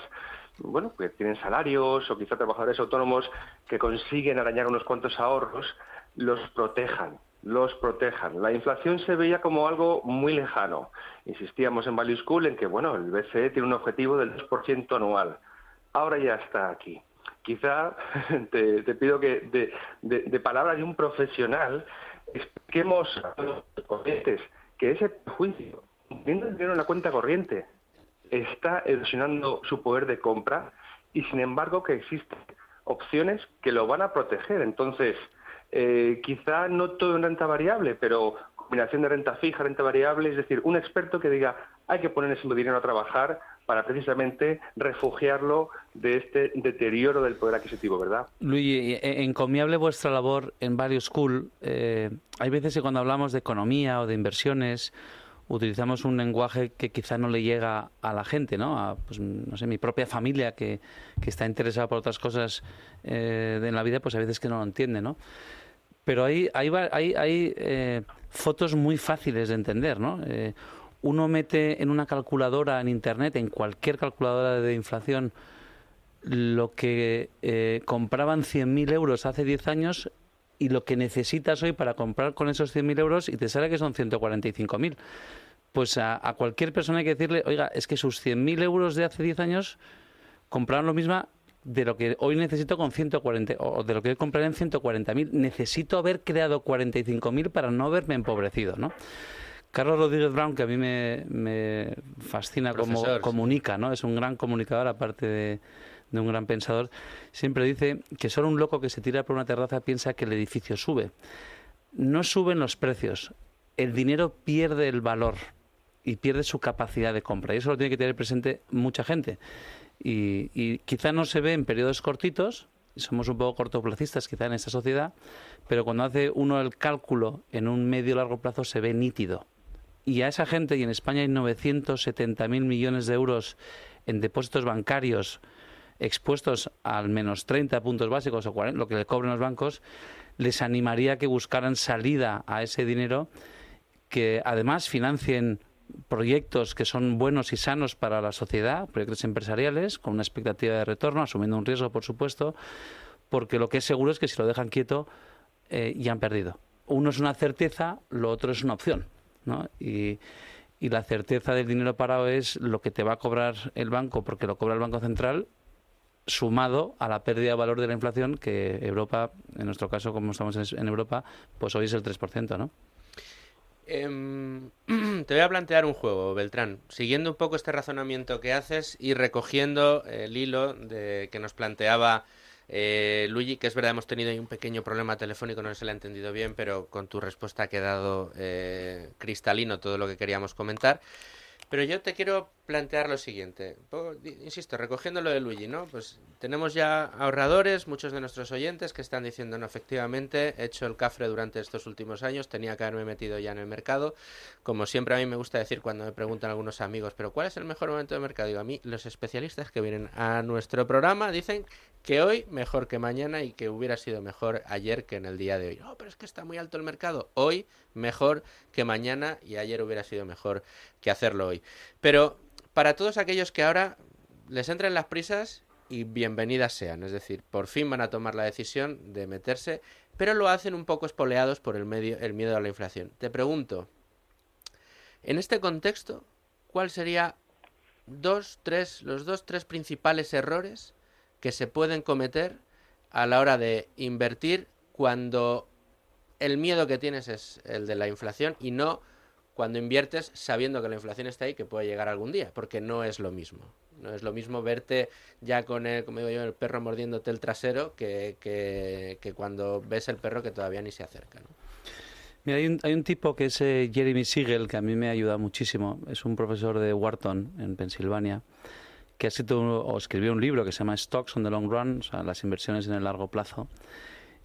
bueno, que tienen salarios o quizá trabajadores autónomos que consiguen arañar unos cuantos ahorros, los protejan. La inflación se veía como algo muy lejano. Insistíamos en Value School en que, bueno, el BCE tiene un objetivo del 2% anual. Ahora ya está aquí. Quizá te pido que de palabras de un profesional expliquemos a los corrientes que ese prejuicio, teniendo el dinero en la cuenta corriente, está erosionando su poder de compra y, sin embargo, que existen opciones que lo van a proteger. Entonces, quizá no todo en renta variable, pero combinación de renta fija, renta variable, es decir, un experto que diga hay que poner ese dinero a trabajar para precisamente refugiarlo de este deterioro del poder adquisitivo, ¿verdad? Luis, encomiable vuestra labor en Value School. Hay veces que cuando hablamos de economía o de inversiones utilizamos un lenguaje que quizá no le llega a la gente, ¿no? Pues, no sé, mi propia familia que está interesada por otras cosas en la vida, pues a veces que no lo entiende, ¿no? Pero hay fotos muy fáciles de entender, ¿no? Uno mete en una calculadora en Internet, en cualquier calculadora de inflación, lo que compraban 100.000 euros hace 10 años y lo que necesitas hoy para comprar con esos 100.000 euros y te sale que son 145.000. Pues a cualquier persona hay que decirle, oiga, es que sus 100.000 euros de hace 10 años compraron lo mismo de lo que hoy necesito con 140, o de lo que hoy compraré en 140.000. Necesito haber creado 45.000 para no haberme empobrecido, ¿no? Carlos Rodríguez Brown, que a mí me fascina cómo comunica, ¿no? Es un gran comunicador, aparte de un gran pensador. Siempre dice que solo un loco que se tira por una terraza piensa que el edificio sube. No suben los precios. El dinero pierde el valor y pierde su capacidad de compra. Y eso lo tiene que tener presente mucha gente. Y quizá no se ve en periodos cortitos, somos un poco cortoplacistas quizá en esta sociedad, pero cuando hace uno el cálculo en un medio largo plazo se ve nítido. Y a esa gente, y en España hay 970.000 millones de euros en depósitos bancarios expuestos al menos 30 puntos básicos o 40, lo que le cobren los bancos, les animaría a que buscaran salida a ese dinero, que además financien proyectos que son buenos y sanos para la sociedad, proyectos empresariales, con una expectativa de retorno, asumiendo un riesgo, por supuesto, porque lo que es seguro es que si lo dejan quieto, ya han perdido. Uno es una certeza, lo otro es una opción, ¿no? Y la certeza del dinero parado es lo que te va a cobrar el banco, porque lo cobra el Banco Central, sumado a la pérdida de valor de la inflación, que Europa, en nuestro caso, como estamos en Europa, pues hoy es el 3%, ¿no? Te voy a plantear un juego, Beltrán, siguiendo un poco este razonamiento que haces y recogiendo el hilo que nos planteaba Luigi, que es verdad, hemos tenido ahí un pequeño problema telefónico, no se le ha entendido bien, pero con tu respuesta ha quedado cristalino todo lo que queríamos comentar. Pero yo te quiero plantear lo siguiente, insisto, recogiendo lo de Luigi, ¿no? Pues tenemos ya ahorradores, muchos de nuestros oyentes que están diciendo, no, efectivamente, he hecho el cafre durante estos últimos años, tenía que haberme metido ya en el mercado. Como siempre a mí me gusta decir cuando me preguntan algunos amigos, ¿pero cuál es el mejor momento de mercado? Digo, a mí los especialistas que vienen a nuestro programa dicen que hoy mejor que mañana y que hubiera sido mejor ayer que en el día de hoy. No, pero es que está muy alto el mercado. Hoy mejor que mañana y ayer hubiera sido mejor que hacerlo hoy. Pero para todos aquellos que ahora les entren las prisas, y bienvenidas sean, es decir, por fin van a tomar la decisión de meterse, pero lo hacen un poco espoleados por el miedo a la inflación. Te pregunto, en este contexto, ¿cuál sería los dos, tres principales errores que se pueden cometer a la hora de invertir cuando el miedo que tienes es el de la inflación y no cuando inviertes sabiendo que la inflación está ahí, que puede llegar algún día? Porque no es lo mismo. No es lo mismo verte ya con el, como digo yo, el perro mordiéndote el trasero que cuando ves el perro que todavía ni se acerca, ¿no? Mira, hay un tipo que es Jeremy Siegel, que a mí me ha ayudado muchísimo. Es un profesor de Wharton, en Pensilvania, que escribió un libro que se llama Stocks on the Long Run, o sea, las inversiones en el largo plazo.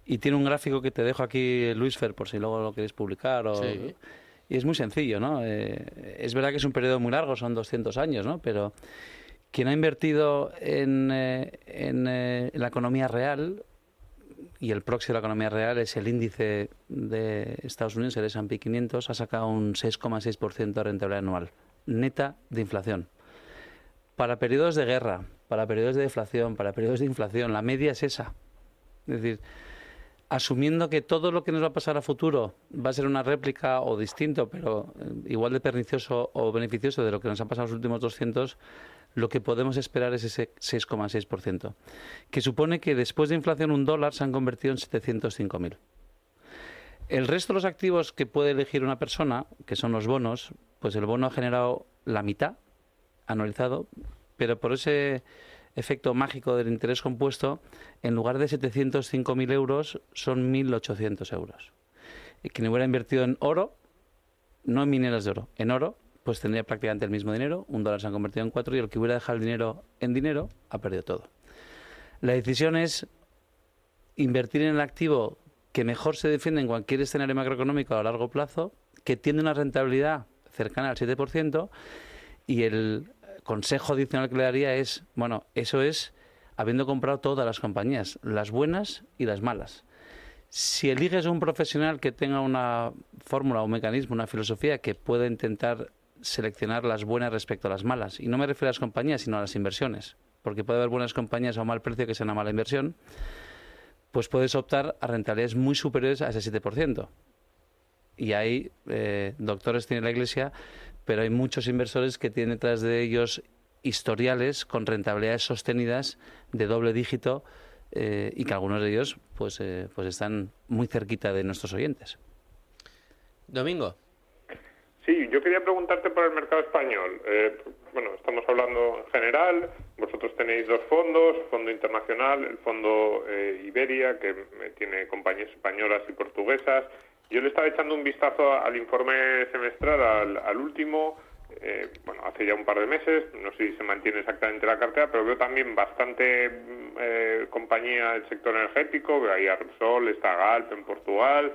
Y tiene un gráfico que te dejo aquí, Luis Fer, por si luego lo queréis publicar. Sí. Y es muy sencillo, ¿no? Es verdad que es un periodo muy largo, son 200 años, ¿no? Pero quien ha invertido en la economía real, y el proxy de la economía real es el índice de Estados Unidos, el S&P 500, ha sacado un 6,6% de rentabilidad anual, neta de inflación. Para periodos de guerra, para periodos de deflación, para periodos de inflación, la media es esa. Es decir, asumiendo que todo lo que nos va a pasar a futuro va a ser una réplica o distinto, pero igual de pernicioso o beneficioso de lo que nos ha pasado los últimos 200, lo que podemos esperar es ese 6,6%, que supone que después de inflación $1 se han convertido en 705.000. El resto de los activos que puede elegir una persona, que son los bonos, pues el bono ha generado la mitad anualizado, pero por ese efecto mágico del interés compuesto, en lugar de 705.000 euros, son 1.800 euros. Y quien hubiera invertido en oro, no en mineras de oro, en oro, pues tendría prácticamente el mismo dinero, $1 se han convertido en 4, y el que hubiera dejado el dinero en dinero ha perdido todo. La decisión es invertir en el activo que mejor se defiende en cualquier escenario macroeconómico a largo plazo, que tiene una rentabilidad cercana al 7%, y el consejo adicional que le daría es, bueno, eso es habiendo comprado todas las compañías, las buenas y las malas. Si eliges un profesional que tenga una fórmula, un mecanismo, una filosofía que pueda intentar seleccionar las buenas respecto a las malas, y no me refiero a las compañías, sino a las inversiones, porque puede haber buenas compañías a un mal precio que sea una mala inversión, pues puedes optar a rentabilidades muy superiores a ese 7%. Y hay doctores tiene la Iglesia, pero hay muchos inversores que tienen detrás de ellos historiales con rentabilidades sostenidas de doble dígito, y que algunos de ellos pues están muy cerquita de nuestros oyentes. Domingo. Sí, yo quería preguntarte por el mercado español. Bueno, estamos hablando en general. Vosotros tenéis dos fondos, Fondo Internacional, el Fondo Iberia, que tiene compañías españolas y portuguesas. Yo le estaba echando un vistazo al informe semestral, al último, bueno, hace ya un par de meses. No sé si se mantiene exactamente la cartera, pero veo también bastante compañía del sector energético. Veo ahí a Repsol, está Galp en Portugal.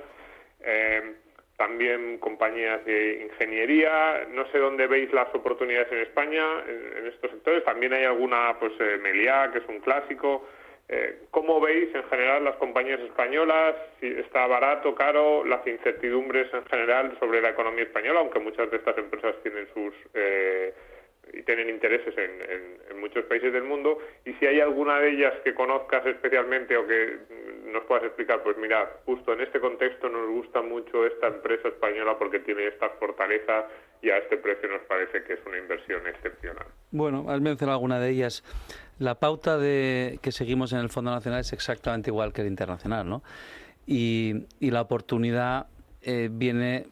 También compañías de ingeniería. No sé dónde veis las oportunidades en España en estos sectores. También hay alguna, pues Meliá, que es un clásico. ¿Cómo veis en general las compañías españolas? Si está barato, caro, las incertidumbres en general sobre la economía española, aunque muchas de estas empresas tienen y tienen intereses en muchos países del mundo, y si hay alguna de ellas que conozcas especialmente o que nos puedas explicar, pues mirad, justo en este contexto nos gusta mucho esta empresa española porque tiene estas fortalezas y a este precio nos parece que es una inversión excepcional. Bueno, has mencionado alguna de ellas. La pauta que seguimos en el Fondo Nacional es exactamente igual que el internacional, ¿no? Y la oportunidad viene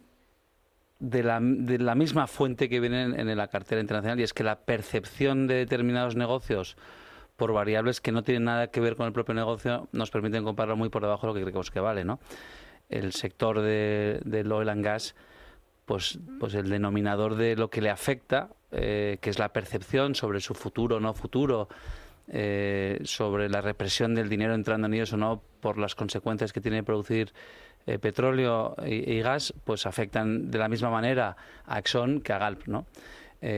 de la misma fuente que viene en la cartera internacional, y es que la percepción de determinados negocios por variables que no tienen nada que ver con el propio negocio nos permiten comprarlo muy por debajo de lo que creemos que vale, ¿no? El sector del oil and gas, pues el denominador de lo que le afecta, que es la percepción sobre su futuro o no futuro, sobre la represión del dinero entrando en ellos o no por las consecuencias que tiene producir petróleo y gas, pues afectan de la misma manera a Exxon que a Galp, ¿no?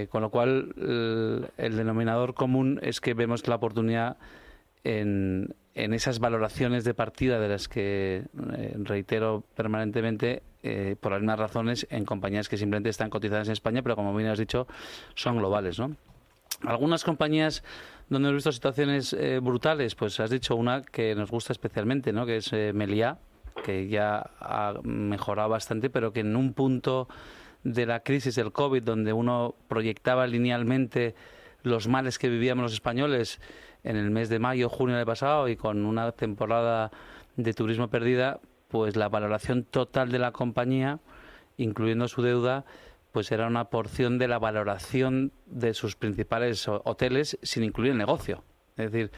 Con lo cual el denominador común es que vemos la oportunidad en esas valoraciones de partida de las que reitero permanentemente, por las mismas razones, en compañías que simplemente están cotizadas en España, pero como bien has dicho, son globales, ¿no? Algunas compañías donde hemos visto situaciones brutales, pues has dicho una que nos gusta especialmente, ¿no? Que es Meliá, que ya ha mejorado bastante, pero que en un punto de la crisis del COVID, donde uno proyectaba linealmente los males que vivíamos los españoles en el mes de mayo, junio del pasado, y con una temporada de turismo perdida, pues la valoración total de la compañía, incluyendo su deuda, pues era una porción de la valoración de sus principales hoteles, sin incluir el negocio. Es decir,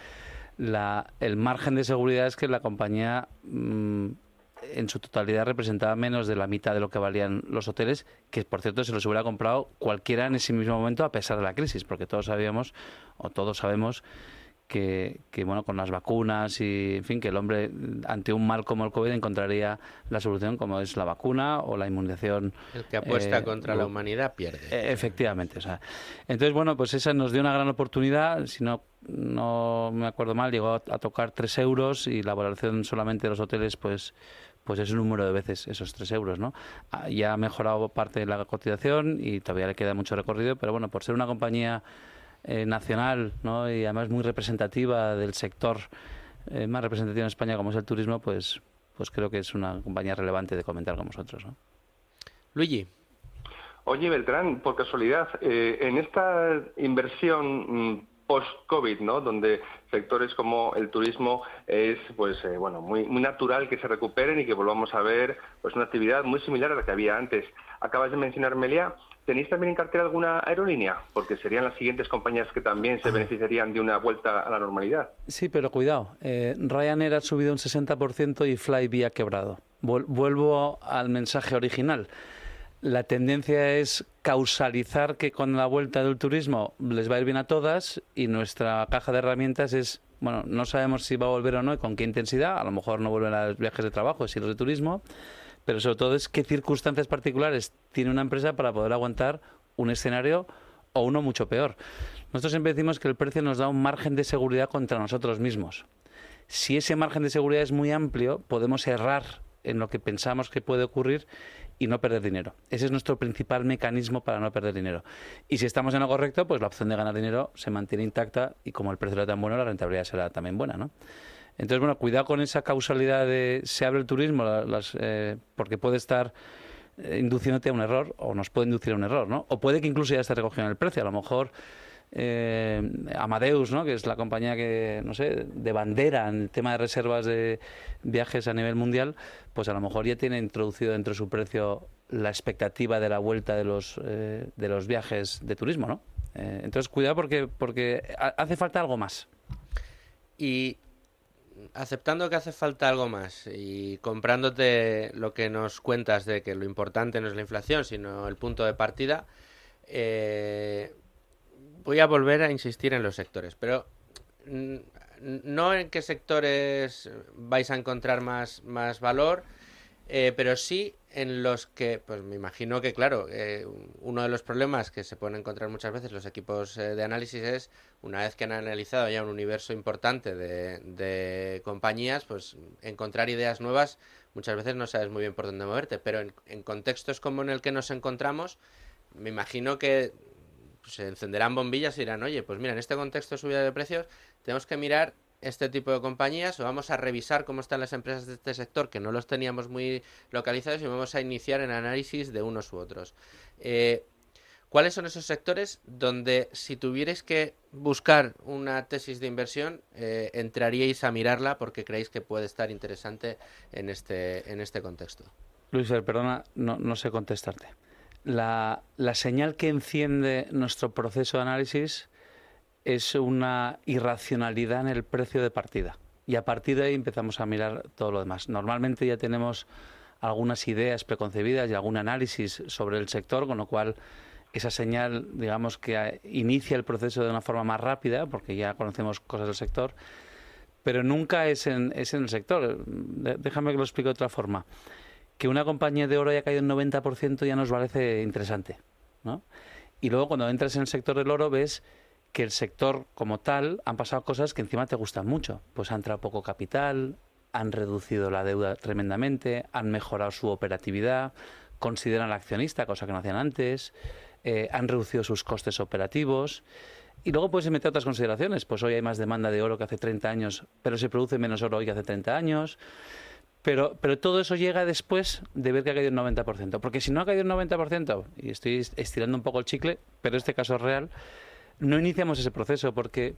el margen de seguridad es que la compañía en su totalidad representaba menos de la mitad de lo que valían los hoteles, que por cierto se los hubiera comprado cualquiera en ese mismo momento a pesar de la crisis, porque todos sabemos que bueno, con las vacunas y en fin, que el hombre ante un mal como el COVID encontraría la solución, como es la vacuna o la inmunización. El que apuesta contra la humanidad pierde. Efectivamente, o sea. Entonces, bueno, pues esa nos dio una gran oportunidad. Si no me acuerdo mal, llegó a tocar 3 euros, y la valoración solamente de los hoteles pues es un número de veces esos 3 euros, ¿no? Ya ha mejorado parte de la cotización y todavía le queda mucho recorrido, pero bueno, por ser una compañía nacional, ¿no? Y además muy representativa del sector más representativo en España como es el turismo, pues creo que es una compañía relevante de comentar con vosotros, ¿no? Luigi. Oye, Beltrán, por casualidad, en esta inversión post-COVID, ¿no?, donde sectores como el turismo es muy natural que se recuperen y que volvamos a ver pues una actividad muy similar a la que había antes. Acabas de mencionar Meliá. ¿Tenéis también en cartera alguna aerolínea? Porque serían las siguientes compañías que también se beneficiarían de una vuelta a la normalidad. Sí, pero cuidado. Ryanair ha subido un 60% y Flybe ha quebrado. Vuelvo al mensaje original. La tendencia es causalizar que con la vuelta del turismo les va a ir bien a todas, y nuestra caja de herramientas es, bueno, no sabemos si va a volver o no y con qué intensidad. A lo mejor no vuelven a los viajes de trabajo, sino los de turismo, pero sobre todo es qué circunstancias particulares tiene una empresa para poder aguantar un escenario o uno mucho peor. Nosotros siempre decimos que el precio nos da un margen de seguridad contra nosotros mismos. Si ese margen de seguridad es muy amplio, podemos errar en lo que pensamos que puede ocurrir y no perder dinero. Ese es nuestro principal mecanismo para no perder dinero. Y si estamos en lo correcto, pues la opción de ganar dinero se mantiene intacta y como el precio era tan bueno, la rentabilidad será también buena, ¿no? Entonces, bueno, cuidado con esa causalidad de se abre el turismo, porque puede estar induciéndote a un error o nos puede inducir a un error, ¿no? O puede que incluso ya esté recogido en el precio. A lo mejor Amadeus, ¿no?, que es la compañía que, no sé, de bandera en el tema de reservas de viajes a nivel mundial, pues a lo mejor ya tiene introducido dentro de su precio la expectativa de la vuelta de los viajes de turismo, ¿no? Entonces, cuidado porque hace falta algo más. Y aceptando que hace falta algo más y comprándote lo que nos cuentas de que lo importante no es la inflación, sino el punto de partida, voy a volver a insistir en los sectores, pero no en qué sectores vais a encontrar más valor, pero sí en los que, pues me imagino que, claro, uno de los problemas que se pueden encontrar muchas veces los equipos de análisis es, una vez que han analizado ya un universo importante de compañías, pues encontrar ideas nuevas muchas veces no sabes muy bien por dónde moverte, pero en contextos como en el que nos encontramos, me imagino que se encenderán bombillas y dirán, oye, pues mira, en este contexto de subida de precios tenemos que mirar este tipo de compañías o vamos a revisar cómo están las empresas de este sector que no los teníamos muy localizados y vamos a iniciar el análisis de unos u otros. ¿Cuáles son esos sectores donde si tuvierais que buscar una tesis de inversión entraríais a mirarla porque creéis que puede estar interesante en este contexto? Luis, perdona, no sé contestarte. La señal que enciende nuestro proceso de análisis es una irracionalidad en el precio de partida. Y a partir de ahí empezamos a mirar todo lo demás. Normalmente ya tenemos algunas ideas preconcebidas y algún análisis sobre el sector, con lo cual esa señal, digamos, que inicia el proceso de una forma más rápida, porque ya conocemos cosas del sector, pero nunca es en el sector. Déjame que lo explique de otra forma. Que una compañía de oro haya caído un 90% ya nos parece interesante, ¿no? Y luego cuando entras en el sector del oro ves que el sector como tal han pasado cosas que encima te gustan mucho. Pues ha entrado poco capital, han reducido la deuda tremendamente, han mejorado su operatividad, consideran al accionista, cosa que no hacían antes, han reducido sus costes operativos. Y luego puedes meter otras consideraciones. Pues hoy hay más demanda de oro que hace 30 años, pero se produce menos oro hoy que hace 30 años. Pero todo eso llega después de ver que ha caído el 90%. Porque si no ha caído el 90%, y estoy estirando un poco el chicle, pero este caso es real, no iniciamos ese proceso porque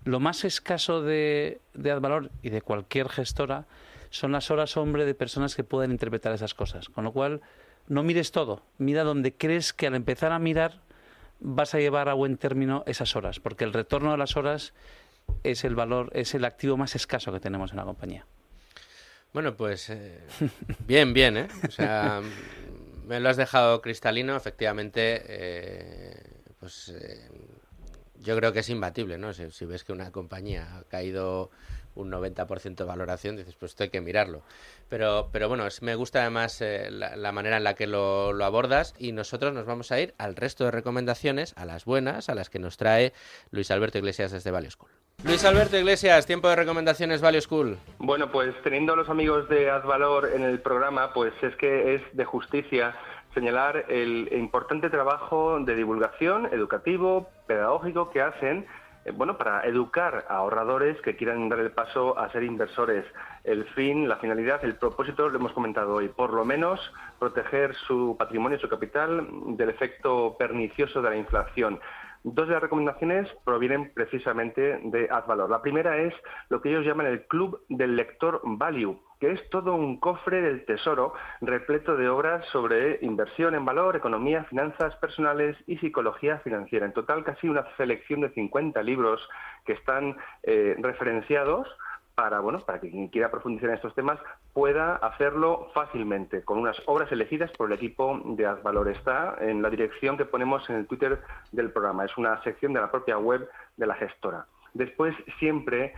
lo más escaso de Advalor y de cualquier gestora son las horas hombre de personas que pueden interpretar esas cosas. Con lo cual, no mires todo. Mira donde crees que al empezar a mirar vas a llevar a buen término esas horas. Porque el retorno de las horas es el valor, es el activo más escaso que tenemos en la compañía. Bueno, pues bien, ¿eh? O sea, me lo has dejado cristalino, efectivamente, yo creo que es imbatible, ¿no? Si ves que una compañía ha caído un 90% de valoración, dices, pues esto hay que mirarlo. Pero bueno, me gusta además la manera en la que lo abordas y nosotros nos vamos a ir al resto de recomendaciones, a las buenas, a las que nos trae Luis Alberto Iglesias desde Value School. Luis Alberto Iglesias, tiempo de recomendaciones Value School. Bueno, pues teniendo a los amigos de Advalor en el programa, pues es que es de justicia señalar el importante trabajo de divulgación educativo, pedagógico que hacen para educar a ahorradores que quieran dar el paso a ser inversores. El fin, la finalidad, el propósito, lo hemos comentado hoy, por lo menos proteger su patrimonio, su capital, del efecto pernicioso de la inflación. Dos de las recomendaciones provienen precisamente de Advalor. La primera es lo que ellos llaman el Club del Lector Value, que es todo un cofre del tesoro repleto de obras sobre inversión en valor, economía, finanzas personales y psicología financiera. En total, casi una selección de 50 libros que están referenciados para que quien quiera profundizar en estos temas pueda hacerlo fácilmente, con unas obras elegidas por el equipo de Advalor. Está en la dirección que ponemos en el Twitter del programa. Es una sección de la propia web de la gestora. Después siempre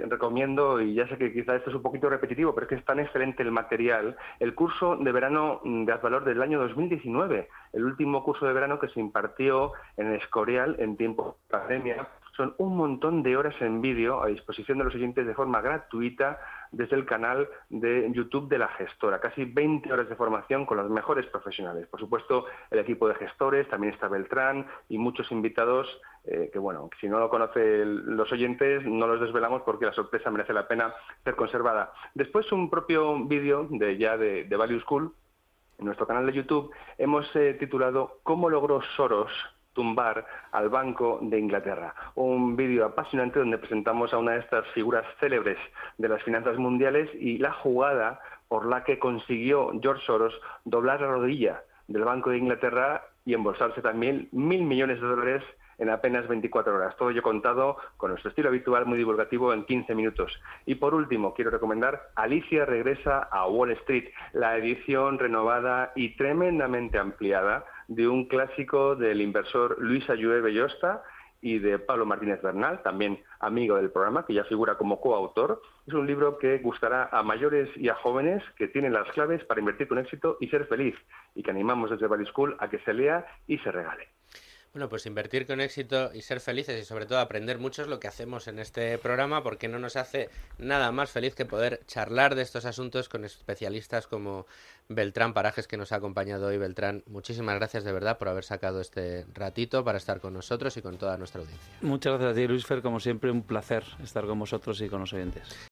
recomiendo, y ya sé que quizá esto es un poquito repetitivo, pero es que es tan excelente el material, el curso de verano de Advalor del año 2019, el último curso de verano que se impartió en Escorial en tiempo de pandemia. Son un montón de horas en vídeo a disposición de los oyentes de forma gratuita desde el canal de YouTube de la gestora. Casi 20 horas de formación con los mejores profesionales. Por supuesto, el equipo de gestores, también está Beltrán y muchos invitados que, bueno, si no lo conocen los oyentes, no los desvelamos porque la sorpresa merece la pena ser conservada. Después, un propio vídeo de Value School, en nuestro canal de YouTube, hemos titulado ¿Cómo logró Soros tumbar al Banco de Inglaterra? Un vídeo apasionante donde presentamos a una de estas figuras célebres de las finanzas mundiales y la jugada por la que consiguió George Soros doblar la rodilla del Banco de Inglaterra y embolsarse también $1.000 millones en apenas 24 horas. Todo ello contado con nuestro estilo habitual, muy divulgativo, en 15 minutos. Y por último, quiero recomendar Alicia regresa a Wall Street, la edición renovada y tremendamente ampliada de un clásico del inversor Luis Ayué Bellosta y de Pablo Martínez Bernal, también amigo del programa, que ya figura como coautor. Es un libro que gustará a mayores y a jóvenes que tienen las claves para invertir con éxito y ser feliz, y que animamos desde Value School a que se lea y se regale. Bueno, pues invertir con éxito y ser felices y sobre todo aprender mucho es lo que hacemos en este programa, porque no nos hace nada más feliz que poder charlar de estos asuntos con especialistas como Beltrán Parajes, que nos ha acompañado hoy. Beltrán, muchísimas gracias de verdad por haber sacado este ratito para estar con nosotros y con toda nuestra audiencia. Muchas gracias a ti, Luis Fer, como siempre un placer estar con vosotros y con los oyentes.